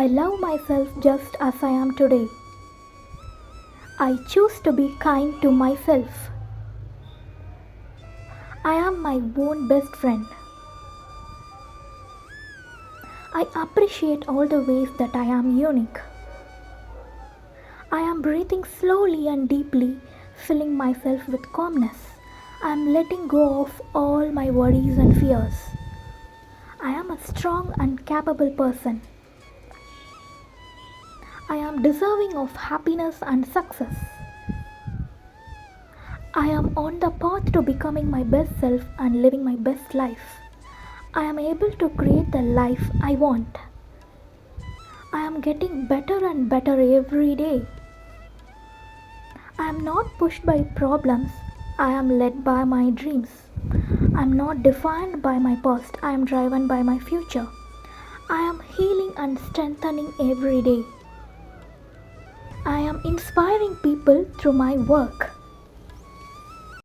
I love myself just as I am today. I choose to be kind to myself. I am my own best friend. I appreciate all the ways that I am unique. I am breathing slowly and deeply, filling myself with calmness. I am letting go of all my worries and fears. I am a strong and capable person. I am deserving of happiness and success. I am on the path to becoming my best self and living my best life. I am able to create the life I want. I am getting better and better every day. I am not pushed by problems. I am led by my dreams. I am not defined by my past. I am driven by my future. I am healing and strengthening every day. I am inspiring people through my work.